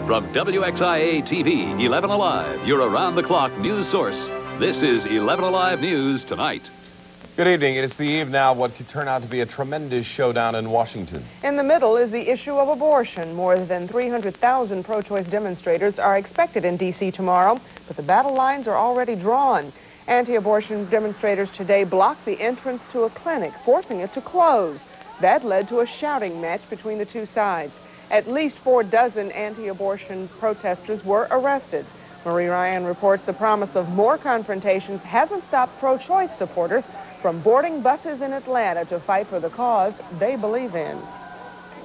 From WXIA TV, 11 Alive, your around-the-clock news source. This is 11 Alive News Tonight. Good evening. It's the eve now of what could turn out to be a tremendous showdown in Washington. In the middle is the issue of abortion. More than 300,000 pro-choice demonstrators are expected in D.C. tomorrow, but the battle lines are already drawn. Anti-abortion demonstrators today blocked the entrance to a clinic, forcing it to close. That led to a shouting match between the two sides. At least 4 dozen anti-abortion protesters were arrested. Marie Ryan reports the promise of more confrontations hasn't stopped pro-choice supporters from boarding buses in Atlanta to fight for the cause they believe in.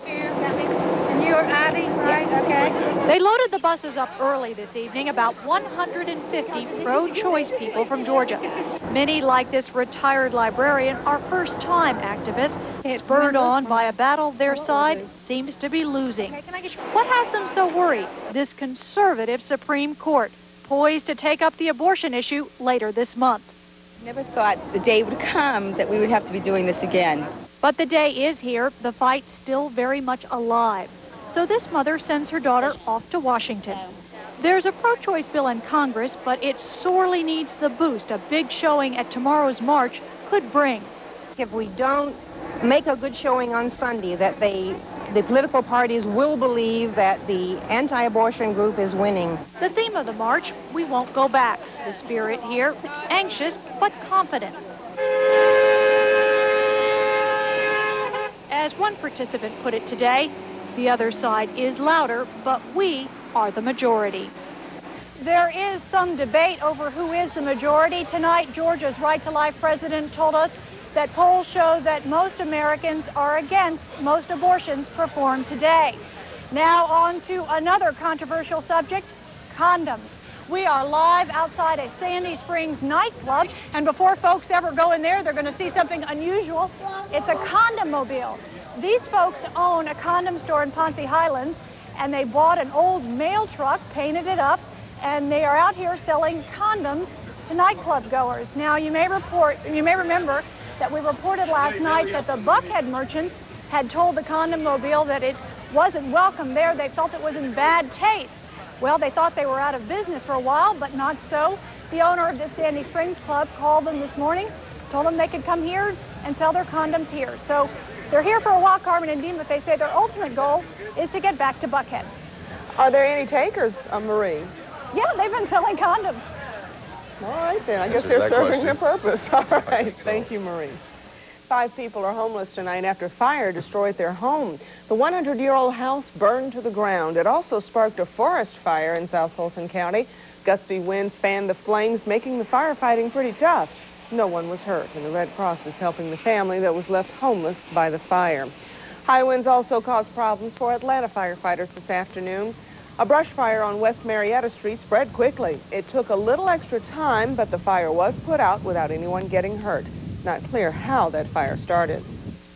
And you're Abby, right? Okay. They loaded the buses up early this evening, about 150 pro-choice people from Georgia. Many, like this retired librarian, are first-time activists, spurred on by a battle their side seems to be losing. What has them so worried? This conservative Supreme Court, poised to take up the abortion issue later this month. Never thought the day would come that we would have to be doing this again. But the day is here, the fight still very much alive. So this mother sends her daughter off to Washington. There's a pro-choice bill in Congress, but it sorely needs the boost a big showing at tomorrow's march could bring. If we don't make a good showing on Sunday, that the political parties will believe that the anti-abortion group is winning. The theme of the march, we won't go back. The spirit here, anxious but confident. As one participant put it today, the other side is louder, but we are the majority. There is some debate over who is the majority. Tonight, Georgia's Right to Life president told us that polls show that most Americans are against most abortions performed today. Now on to another controversial subject, condoms. We are live outside a Sandy Springs nightclub, and before folks ever go in there, they're going to see something unusual. It's a condom mobile. These folks own a condom store in Ponce Highlands, and they bought an old mail truck, painted it up, and they are out here selling condoms to nightclub goers. Now, you may remember that we reported last night that the Buckhead merchants had told the condom mobile that it wasn't welcome there. They felt it was in bad taste. Well, they thought they were out of business for a while, but not so. The owner of this Sandy Springs club called them this morning, told them they could come here and sell their condoms here. So they're here for a while, Carmen and Dean, but they say their ultimate goal is to get back to Buckhead. Are there any takers, Marie? Yeah, they've been selling condoms. All right, then. I guess they're serving their purpose. All right. Thank you, Marie. 5 people are homeless tonight after fire destroyed their home. The 100-year-old house burned to the ground. It also sparked a forest fire in South Fulton County. Gusty winds fanned the flames, making the firefighting pretty tough. No one was hurt, and the Red Cross is helping the family that was left homeless by the fire. High winds also caused problems for Atlanta firefighters this afternoon. A brush fire on West Marietta Street spread quickly. It took a little extra time, but the fire was put out without anyone getting hurt. It's not clear how that fire started.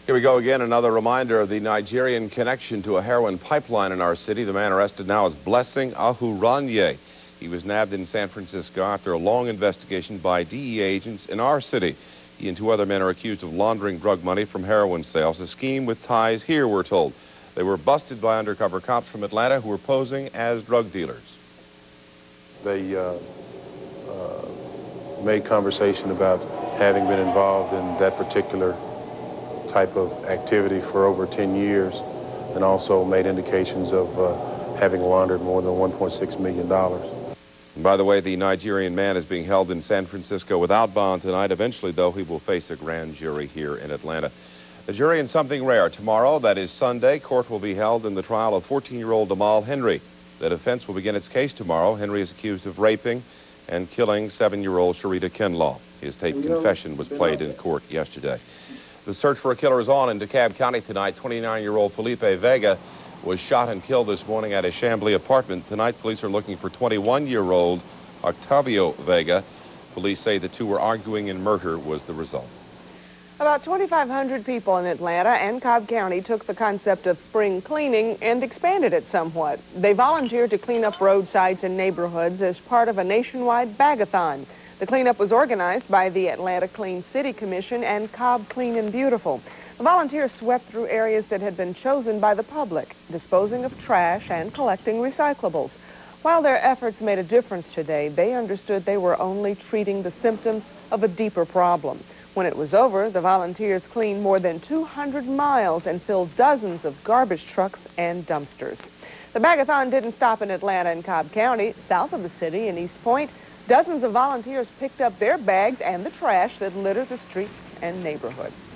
Here we go again, another reminder of the Nigerian connection to a heroin pipeline in our city. The man arrested now is Blessing Ahuranye. He was nabbed in San Francisco after a long investigation by DEA agents in our city. He and 2 other men are accused of laundering drug money from heroin sales, a scheme with ties here, we're told. They were busted by undercover cops from Atlanta who were posing as drug dealers. They made conversation about having been involved in that particular type of activity for over 10 years, and also made indications of having laundered more than $1.6 million. And by the way, the Nigerian man is being held in San Francisco without bond tonight. Eventually, though, he will face a grand jury here in Atlanta. The jury in something rare. Tomorrow, that is Sunday, court will be held in the trial of 14-year-old Amal Henry. The defense will begin its case tomorrow. Henry is accused of raping and killing 7-year-old Sharita Kinlaw. His taped confession was played in court yesterday. The search for a killer is on in DeKalb County tonight. 29-year-old Felipe Vega was shot and killed this morning at a Chamblee apartment. Tonight, police are looking for 21-year-old Octavio Vega. Police say the 2 were arguing and murder was the result. About 2,500 people in Atlanta and Cobb County took the concept of spring cleaning and expanded it somewhat. They volunteered to clean up roadsides and neighborhoods as part of a nationwide bag-a-thon. The cleanup was organized by the Atlanta Clean City Commission and Cobb Clean and Beautiful. The volunteers swept through areas that had been chosen by the public, disposing of trash and collecting recyclables. While their efforts made a difference today, they understood they were only treating the symptoms of a deeper problem. When it was over, the volunteers cleaned more than 200 miles and filled dozens of garbage trucks and dumpsters. The Bag-a-thon didn't stop in Atlanta and Cobb County. South of the city in East Point, dozens of volunteers picked up their bags and the trash that littered the streets and neighborhoods.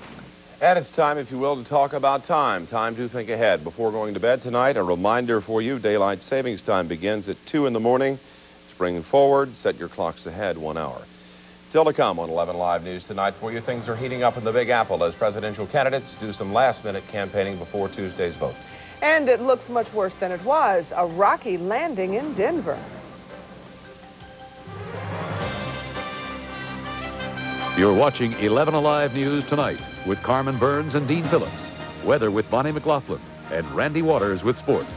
And it's time, if you will, to talk about time. Time to think ahead. Before going to bed tonight, a reminder for you, daylight savings time begins at 2 in the morning. Spring forward, set your clocks ahead 1 hour. Still to come on 11 Live News tonight for you, things are heating up in the Big Apple as presidential candidates do some last-minute campaigning before Tuesday's vote. And it looks much worse than it was. A rocky landing in Denver. You're watching 11 Alive News tonight with Carmen Burns and Dean Phillips. Weather with Bonnie McLaughlin and Randy Waters with sports.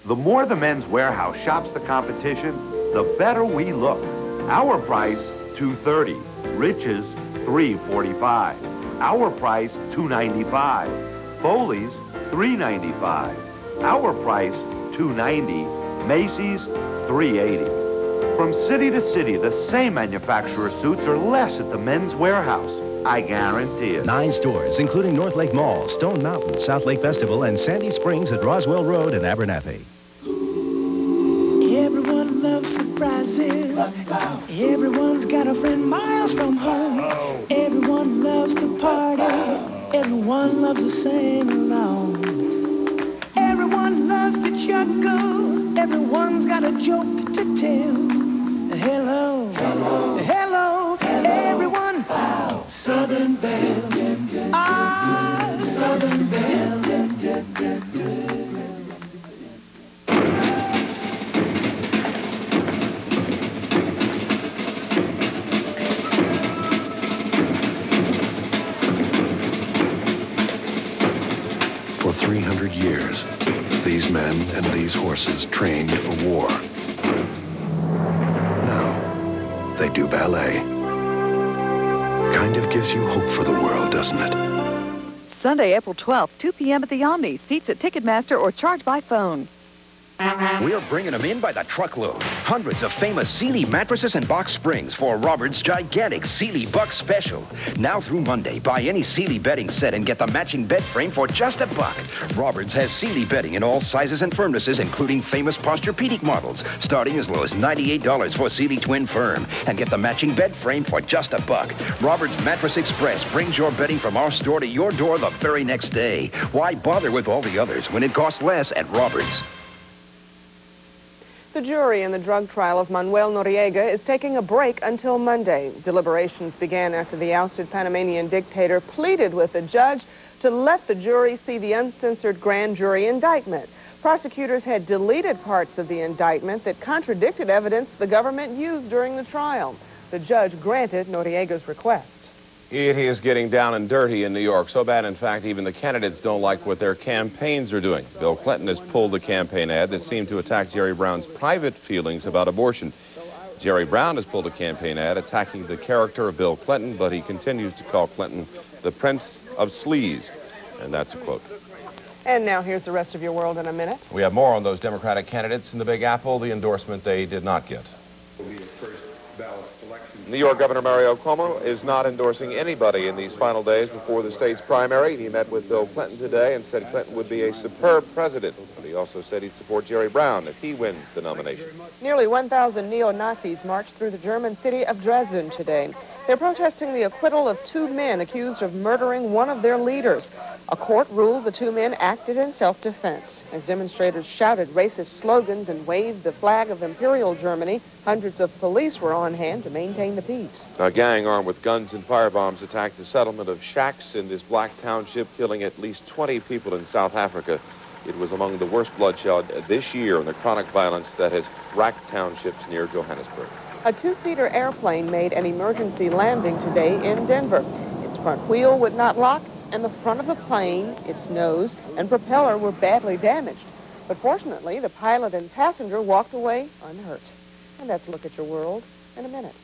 The more the Men's Warehouse shops the competition, the better we look. Our price, $230. Rich's, $345. Our price, $295. Foley's, $395. Our price, $290. Macy's, $380. From city to city, the same manufacturer suits are less at the Men's Warehouse. I guarantee it. 9 stores, including North Lake Mall, Stone Mountain, South Lake Festival, and Sandy Springs at Roswell Road in Abernathy. Everyone loves surprises. Everyone's got a friend miles from home. Everyone loves to party. Everyone loves to sing along. Everyone loves to chuckle. Everyone's got a joke to tell. Hello, hello, hello, everyone. Southern Belle. Ah, Southern Belle. For 300 years, these men and these horses trained for war. Now, they do ballet. Kind of gives you hope for the world, doesn't it? Sunday, April 12th, 2 p.m. at the Omni. Seats at Ticketmaster or charge by phone. We're bringing them in by the truckload. Hundreds of famous Sealy mattresses and box springs for Robert's gigantic Sealy Buck Special. Now through Monday, buy any Sealy bedding set and get the matching bed frame for just $1. Robert's has Sealy bedding in all sizes and firmnesses, including famous Posturepedic models, starting as low as $98 for Sealy Twin Firm. And get the matching bed frame for just $1. Robert's Mattress Express brings your bedding from our store to your door the very next day. Why bother with all the others when it costs less at Robert's? The jury in the drug trial of Manuel Noriega is taking a break until Monday. Deliberations began after the ousted Panamanian dictator pleaded with the judge to let the jury see the uncensored grand jury indictment. Prosecutors had deleted parts of the indictment that contradicted evidence the government used during the trial. The judge granted Noriega's request. It is getting down and dirty in New York. So bad, in fact, even the candidates don't like what their campaigns are doing. Bill Clinton has pulled a campaign ad that seemed to attack Jerry Brown's private feelings about abortion. Jerry Brown has pulled a campaign ad attacking the character of Bill Clinton, but he continues to call Clinton the Prince of Sleaze. And that's a quote. And now here's the rest of your world in a minute. We have more on those Democratic candidates in the Big Apple, the endorsement they did not get. New York Governor Mario Cuomo is not endorsing anybody in these final days before the state's primary. He met with Bill Clinton today and said Clinton would be a superb president. But he also said he'd support Jerry Brown if he wins the nomination. Nearly 1,000 neo-Nazis marched through the German city of Dresden today. They're protesting the acquittal of 2 men accused of murdering one of their leaders. A court ruled the 2 men acted in self-defense. As demonstrators shouted racist slogans and waved the flag of Imperial Germany, hundreds of police were on hand to maintain the peace. A gang armed with guns and firebombs attacked the settlement of shacks in this black township, killing at least 20 people in South Africa. It was among the worst bloodshed this year in the chronic violence that has racked townships near Johannesburg. A 2-seater airplane made an emergency landing today in Denver. Its front wheel would not lock, and the front of the plane, its nose, and propeller were badly damaged. But fortunately, the pilot and passenger walked away unhurt. And that's a look at your world in a minute.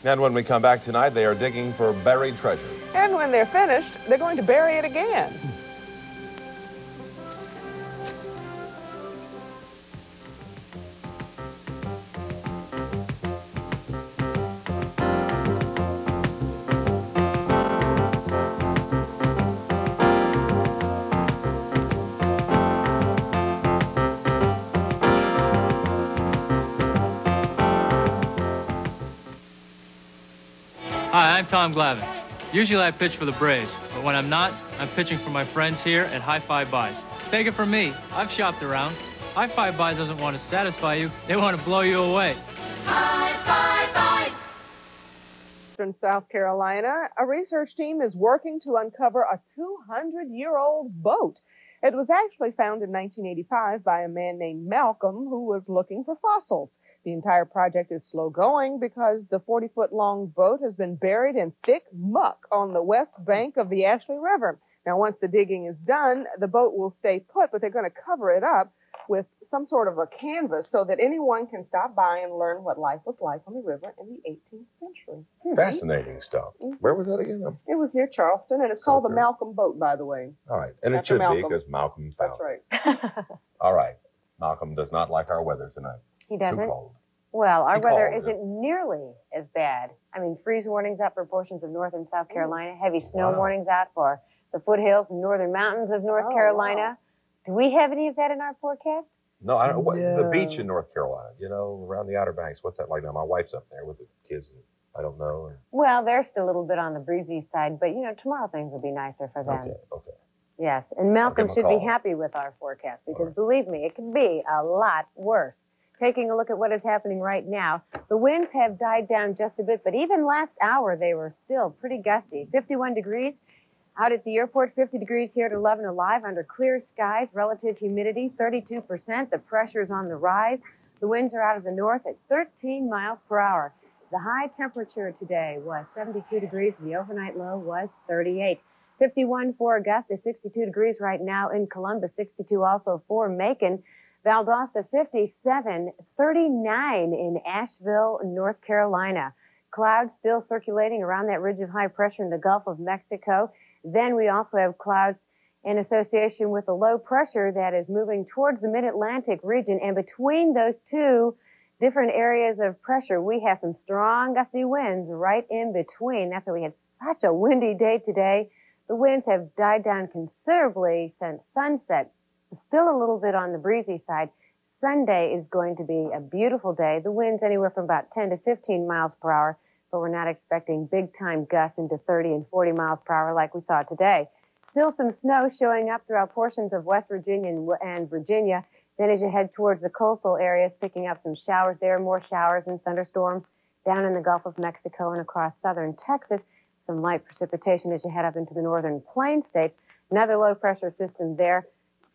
And when we come back tonight, they are digging for buried treasure. And when they're finished, they're going to bury it again. Hi, I'm Tom Glavine. Usually I pitch for the Braves, but when I'm not, I'm pitching for my friends here at Hi-Fi Buys. Take it from me, I've shopped around. Hi-Fi Buys doesn't want to satisfy you, they want to blow you away. Hi-Fi Buys! In South Carolina, a research team is working to uncover a 200-year-old boat. It was actually found in 1985 by a man named Malcolm who was looking for fossils. The entire project is slow going because the 40-foot-long boat has been buried in thick muck on the west bank of the Ashley River. Now, once the digging is done, the boat will stay put, but they're going to cover it up with some sort of a canvas so that anyone can stop by and learn what life was like on the river in the 18th century. Fascinating stuff. Where was that again? It was near Charleston, and it's called the Malcolm Boat, by the way. All right. And it should be because Malcolm found it. That's right. All right. Malcolm does not like our weather tonight. He doesn't? Too cold. Well, our Too weather cold, isn't nearly as bad. I mean, freeze warnings out for portions of North and South Carolina, heavy snow warnings out for the foothills and northern mountains of North Carolina. Do we have any of that in our forecast? No, I don't. The beach in North Carolina, you know, around the Outer Banks. What's that like now? My wife's up there with the kids, and I don't know. Well, they're still a little bit on the breezy side, but, you know, tomorrow things will be nicer for them. Okay. Yes, and Malcolm should be happy with our forecast because, believe me, it can be a lot worse. Taking a look at what is happening right now, the winds have died down just a bit, but even last hour they were still pretty gusty. 51 degrees out at the airport, 50 degrees here at 11 Alive under clear skies, relative humidity 32%. The pressure's on the rise. The winds are out of the north at 13 miles per hour. The high temperature today was 72 degrees. The overnight low was 38. 51 for Augusta, 62 degrees right now in Columbus, 62 also for Macon. Valdosta, 57, 39 in Asheville, North Carolina. Clouds still circulating around that ridge of high pressure in the Gulf of Mexico. Then we also have clouds in association with a low pressure that is moving towards the mid-Atlantic region. And between those two different areas of pressure, we have some strong gusty winds right in between. That's why we had such a windy day today. The winds have died down considerably since sunset. Still a little bit on the breezy side. Sunday is going to be a beautiful day. The winds anywhere from about 10 to 15 miles per hour, but we're not expecting big-time gusts into 30 and 40 miles per hour like we saw today. Still some snow showing up throughout portions of West Virginia and Virginia. Then as you head towards the coastal areas, picking up some showers there, more showers and thunderstorms down in the Gulf of Mexico and across southern Texas. Some light precipitation as you head up into the northern plain states. Another low-pressure system there.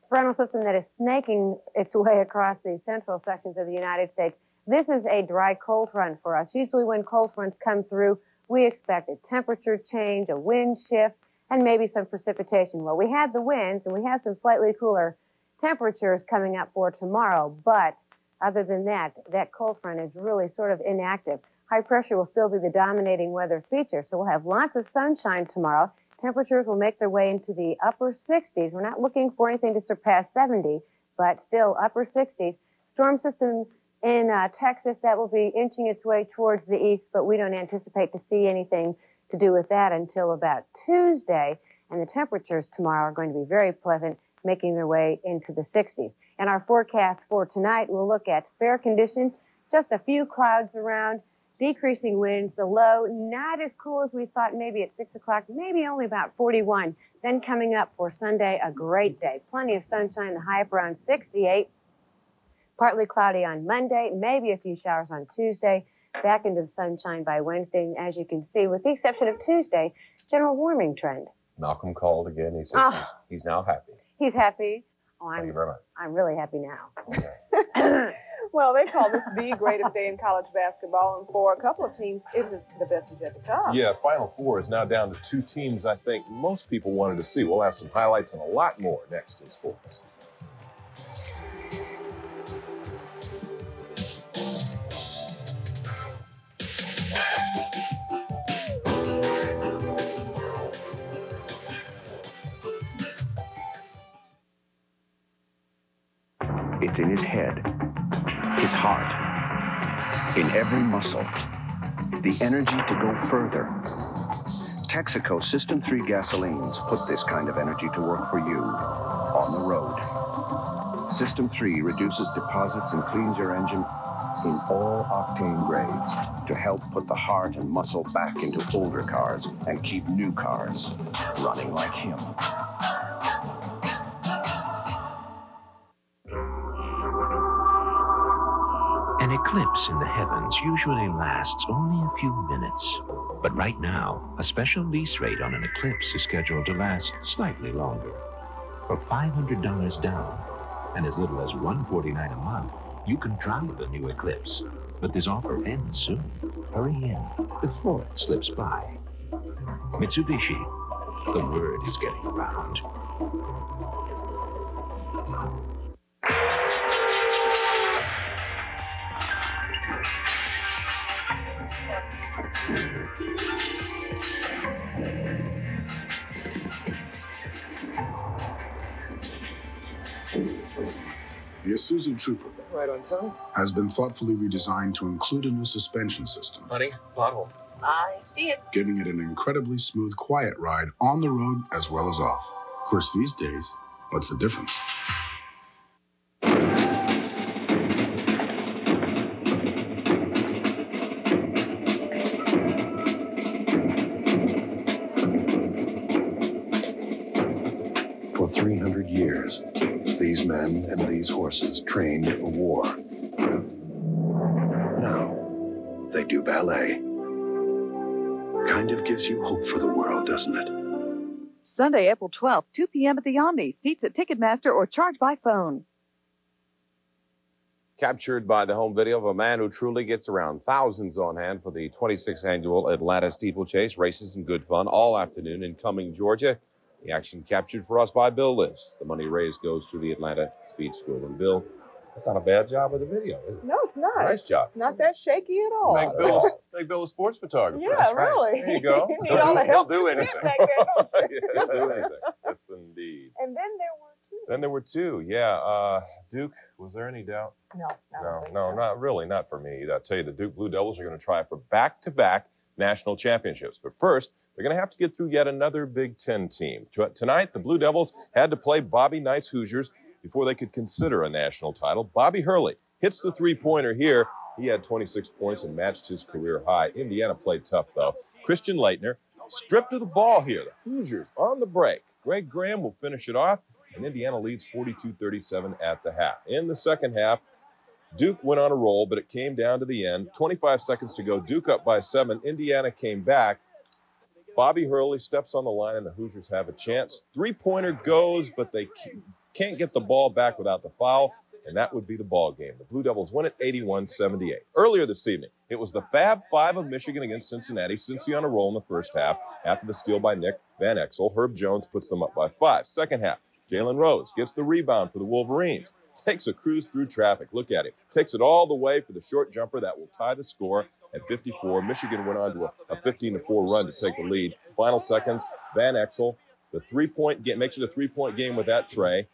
Frontal system that is snaking its way across the central sections of the United States. This is a dry cold front for us. Usually when cold fronts come through, we expect a temperature change, a wind shift, and maybe some precipitation. Well, we had the winds, and we have some slightly cooler temperatures coming up for tomorrow, but other than that, that cold front is really sort of inactive. High pressure will still be the dominating weather feature, so we'll have lots of sunshine tomorrow. Temperatures will make their way into the upper 60s. We're not looking for anything to surpass 70, but still upper 60s. Storm system in Texas, that will be inching its way towards the east, but we don't anticipate to see anything to do with that until about Tuesday. And the temperatures tomorrow are going to be very pleasant, making their way into the 60s. And our forecast for tonight, we'll look at fair conditions, just a few clouds around, decreasing winds, the low, not as cool as we thought, maybe at 6 o'clock, maybe only about 41. Then coming up for Sunday, a great day. Plenty of sunshine, the high up around 68. Partly cloudy on Monday, maybe a few showers on Tuesday. Back into the sunshine by Wednesday. And as you can see, with the exception of Tuesday, general warming trend. Malcolm called again. He says he's now happy. He's happy. Oh, Thank you very much. I'm really happy now. Well, they call this the greatest day in college basketball, and for a couple of teams, it is the best is yet to come. Yeah, Final Four is now down to 2 teams I think most people wanted to see. We'll have some highlights and a lot more next in sports. It's in his head, his heart, in every muscle. The energy to go further. Texaco System 3 gasolines put this kind of energy to work for you on the road. System 3 reduces deposits and cleans your engine in all octane grades to help put the heart and muscle back into older cars and keep new cars running like him. An eclipse in the heavens usually lasts only a few minutes. But right now, a special lease rate on an eclipse is scheduled to last slightly longer. For $500 down and as little as $149 a month, you can try the new eclipse. But this offer ends soon. Hurry in before it slips by. Mitsubishi, the word is getting around. The Isuzu Trooper. Right on time. Has been thoughtfully redesigned to include a new suspension system. Honey, pothole. I see it. Giving it an incredibly smooth, quiet ride on the road as well as off. Of course, these days, what's the difference? For 300 years, these men and these horses trained for war. Now, they do ballet. Kind of gives you hope for the world, doesn't it? Sunday, April 12th, 2 p.m. at the Omni. Seats at Ticketmaster or charge by phone. Captured by the home video of a man who truly gets around. Thousands on hand for the 26th annual Atlanta Steeplechase. Races and good fun all afternoon in Cumming, Georgia. The action captured for us by Bill List. The money raised goes to the Atlanta Speed School. And Bill, that's not a bad job with the video, is it? No, it's not. Nice job. Not that shaky at all. Make Bill a sports photographer. Yeah, That's really. Right. There you go. You need all the help He'll do you can anything. back there, don't you? He'll do anything. Yes, indeed. And then there were two. Then there were two, yeah. Duke, was there any doubt? No, not really, not for me. I'll tell you, the Duke Blue Devils are going to try for back-to-back national championships. But first, they're going to have to get through yet another Big Ten team. Tonight, the Blue Devils had to play Bobby Knight's Hoosiers before they could consider a national title. Bobby Hurley hits the three-pointer here. He had 26 points and matched his career high. Indiana played tough, though. Christian Leitner stripped of the ball here. The Hoosiers on the break. Greg Graham will finish it off, and Indiana leads 42-37 at the half. In the second half, Duke went on a roll, but it came down to the end. 25 seconds to go. Duke up by 7. Indiana came back. Bobby Hurley steps on the line, and the Hoosiers have a chance. Three-pointer goes, but they can't get the ball back without the foul, and that would be the ball game. The Blue Devils win it 81-78. Earlier this evening, it was the Fab Five of Michigan against Cincinnati. Cincy on a roll in the first half. After the steal by Nick Van Exel, Herb Jones puts them up by 5. Second half, Jalen Rose gets the rebound for the Wolverines. Takes a cruise through traffic. Look at him. Takes it all the way for the short jumper that will tie the score at 54. Michigan went on to a 15-4 run to take the lead. Final seconds, Van Exel, the three-point game, makes it a three-point game with that tray.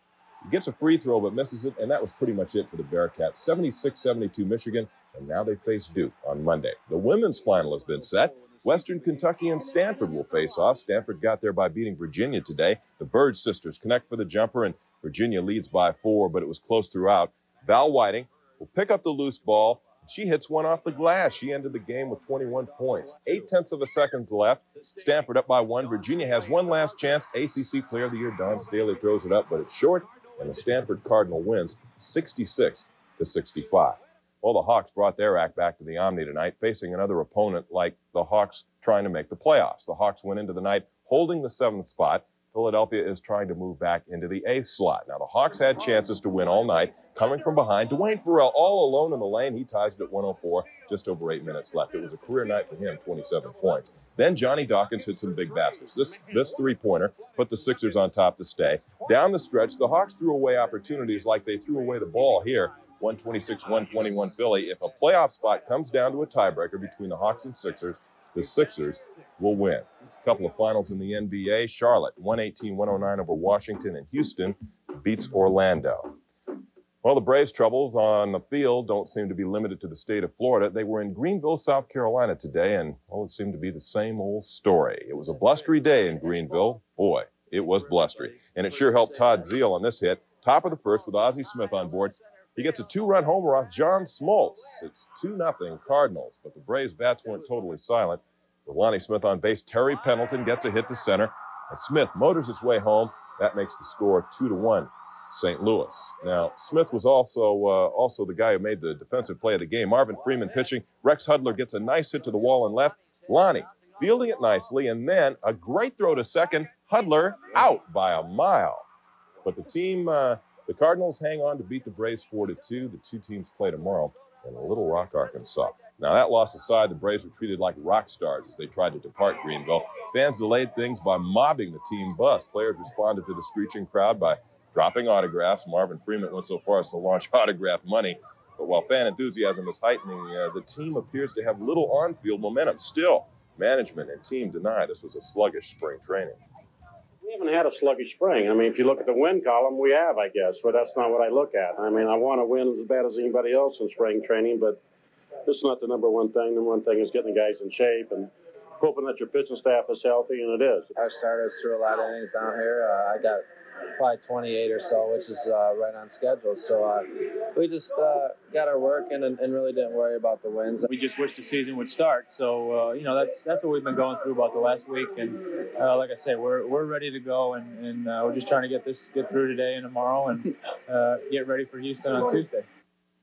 He gets a free throw but misses it, and that was pretty much it for the Bearcats. 76-72 Michigan, and now they face Duke on Monday. The women's final has been set. Western Kentucky and Stanford will face off. Stanford got there by beating Virginia today. The Bird sisters connect for the jumper, and Virginia leads by 4, but it was close throughout. Val Whiting will pick up the loose ball. She hits one off the glass. She ended the game with 21 points. 0.8 of a second left. Stanford up by 1. Virginia has one last chance. ACC Player of the Year, Don Staley, throws it up, but it's short, and the Stanford Cardinal wins 66-65. Well, the Hawks brought their act back to the Omni tonight, facing another opponent like the Hawks trying to make the playoffs. The Hawks went into the night holding the 7th spot. Philadelphia is trying to move back into the 8th slot. Now, the Hawks had chances to win all night, coming from behind. Dwayne Farrell all alone in the lane. He ties it at 104, just over 8 minutes left. It was a career night for him, 27 points. Then Johnny Dawkins hit some big baskets. This three-pointer put the Sixers on top to stay. Down the stretch, the Hawks threw away opportunities like they threw away the ball here. 126-121 Philly. If a playoff spot comes down to a tiebreaker between the Hawks and Sixers, the Sixers will win. A couple of finals in the NBA. Charlotte, 118-109 over Washington, and Houston beats Orlando. Well, the Braves' troubles on the field don't seem to be limited to the state of Florida. They were in Greenville, South Carolina today, and, well, it seemed to be the same old story. It was a blustery day in Greenville. Boy, it was blustery. And it sure helped Todd Zeal on this hit. Top of the first with Ozzie Smith on board. He gets a 2-run homer off John Smoltz. It's 2-0 Cardinals, but the Braves' bats weren't totally silent. With Lonnie Smith on base, Terry Pendleton gets a hit to center, and Smith motors his way home. That makes the score 2-1. St. Louis. Now, Smith was also the guy who made the defensive play of the game. Marvin Freeman pitching. Rex Hudler gets a nice hit to the wall and left. Lonnie fielding it nicely, and then a great throw to second. Hudler out by a mile. But the team, the Cardinals hang on to beat the Braves 4-2. The two teams play tomorrow in Little Rock, Arkansas. Now, that loss aside, the Braves were treated like rock stars as they tried to depart Greenville. Fans delayed things by mobbing the team bus. Players responded to the screeching crowd by dropping autographs. Marvin Freeman went so far as to launch autograph money. But while fan enthusiasm is heightening, the team appears to have little on-field momentum. Still, management and team deny this was a sluggish spring training. We haven't had a sluggish spring. I mean, if you look at the win column, we have, I guess, but that's not what I look at. I mean, I want to win as bad as anybody else in spring training, but this is not the number one thing. The number one thing is getting the guys in shape and hoping that your pitching staff is healthy, and it is. Our starters threw a lot of innings down here. I got probably 28 or so, which is right on schedule. So we just got our work in and really didn't worry about the wins. We just wish the season would start. So, you know, that's what we've been going through about the last week. And like I say, we're ready to go, and we're just trying to get through today and tomorrow and get ready for Houston on Tuesday.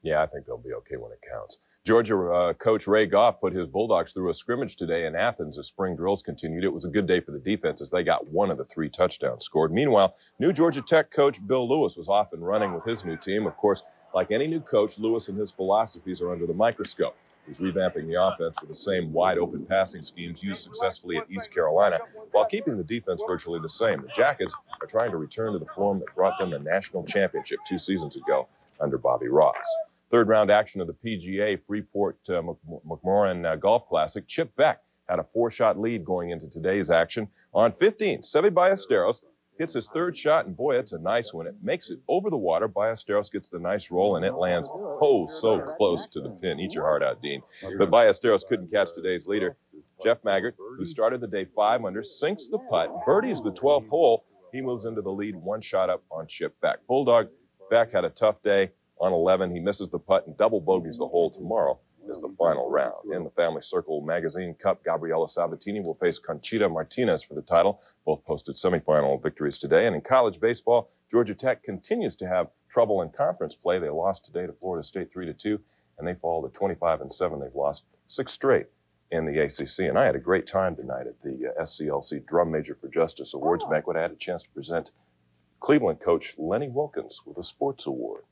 Yeah, I think they'll be okay when it counts. Georgia coach Ray Goff put his Bulldogs through a scrimmage today in Athens as spring drills continued. It was a good day for the defense as they got one of the 3 touchdowns scored. Meanwhile, new Georgia Tech coach Bill Lewis was off and running with his new team. Of course, like any new coach, Lewis and his philosophies are under the microscope. He's revamping the offense with the same wide-open passing schemes used successfully at East Carolina while keeping the defense virtually the same. The Jackets are trying to return to the form that brought them the national championship 2 seasons ago under Bobby Ross. Third-round action of the PGA Freeport McMorran Golf Classic. Chip Beck had a 4-shot lead going into today's action. On 15, Seve Ballesteros hits his 3rd shot, and boy, it's a nice one. It makes it over the water. Ballesteros gets the nice roll, and it lands so close to the pin. Eat your heart out, Dean. But Ballesteros couldn't catch today's leader. Jeff Maggart, who started the day 5 under, sinks the putt, birdies the 12th hole. He moves into the lead 1 shot up on Chip Beck. Bulldog Beck had a tough day. On 11, he misses the putt and double bogeys the hole. Tomorrow is the final round. In the Family Circle Magazine Cup, Gabriela Sabatini will face Conchita Martinez for the title. Both posted semifinal victories today. And in college baseball, Georgia Tech continues to have trouble in conference play. They lost today to Florida State 3-2, and they fall to 25-7. They've lost 6 straight in the ACC. And I had a great time tonight at the SCLC Drum Major for Justice Awards banquet. I had a chance to present Cleveland coach Lenny Wilkins with a sports award.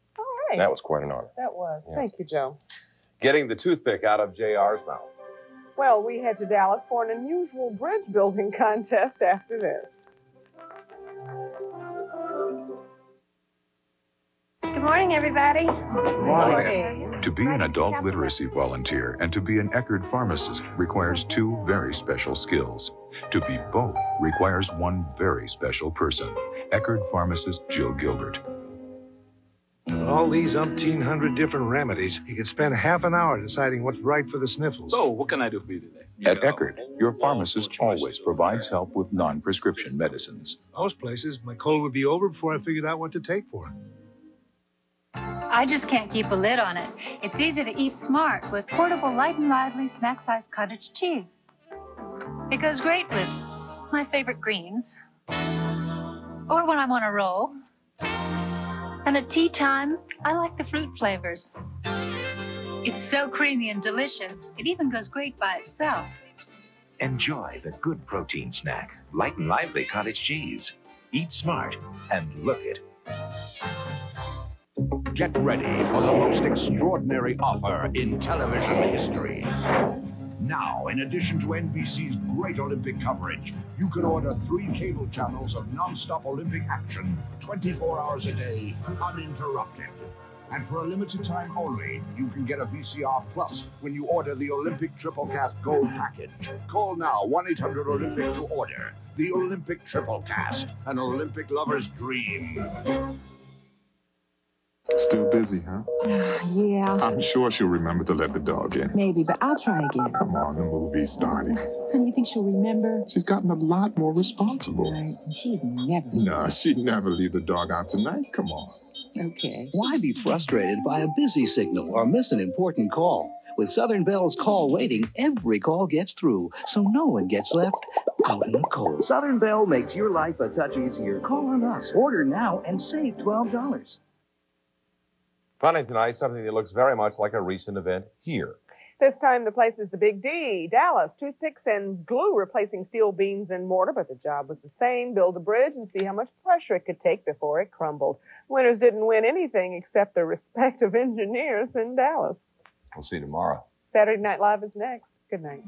That was quite an honor. That was. Yes. Thank you, Joe. Getting the toothpick out of JR's mouth. Well, we head to Dallas for an unusual bridge building contest after this. Good morning, everybody. Good morning. To be an adult literacy volunteer and to be an Eckerd pharmacist requires 2 very special skills. To be both requires 1 very special person. Eckerd pharmacist Jill Gilbert. With all these umpteen hundred different remedies, you could spend half an hour deciding what's right for the sniffles. So, what can I do for you today? At Eckerd, your pharmacist always provides help with non-prescription medicines. Most places, my cold would be over before I figured out what to take for it. I just can't keep a lid on it. It's easy to eat smart with portable Light and Lively snack-sized cottage cheese. It goes great with my favorite greens, or when I'm on a roll. And at tea time, I like the fruit flavors. It's so creamy and delicious, it even goes great by itself. Enjoy the good protein snack, Light and Lively cottage cheese. Eat smart and look it. Get ready for the most extraordinary offer in television history. Now, in addition to NBC's great Olympic coverage, you can order 3 cable channels of non-stop Olympic action, 24 hours a day, uninterrupted. And for a limited time only, you can get a VCR Plus when you order the Olympic Triple Cast Gold Package. Call now, 1-800-OLYMPIC to order. The Olympic Triple Cast, an Olympic lover's dream. Still busy, huh? Yeah. I'm sure she'll remember to let the dog in. Maybe, but I'll try again. Come on, the movie's starting. Honey, you think she'll remember? She's gotten a lot more responsible. Right. She'd never. No, she'd never leave the dog out tonight. Come on. Okay. Why be frustrated by a busy signal or miss an important call? With Southern Bell's call waiting, every call gets through, so no one gets left out in the cold. Southern Bell makes your life a touch easier. Call on us. Order now and save $12. Funny tonight, something that looks very much like a recent event here. This time the place is the Big D, Dallas. Toothpicks and glue replacing steel beams and mortar, but the job was the same. Build a bridge and see how much pressure it could take before it crumbled. Winners didn't win anything except the respect of engineers in Dallas. We'll see you tomorrow. Saturday Night Live is next. Good night.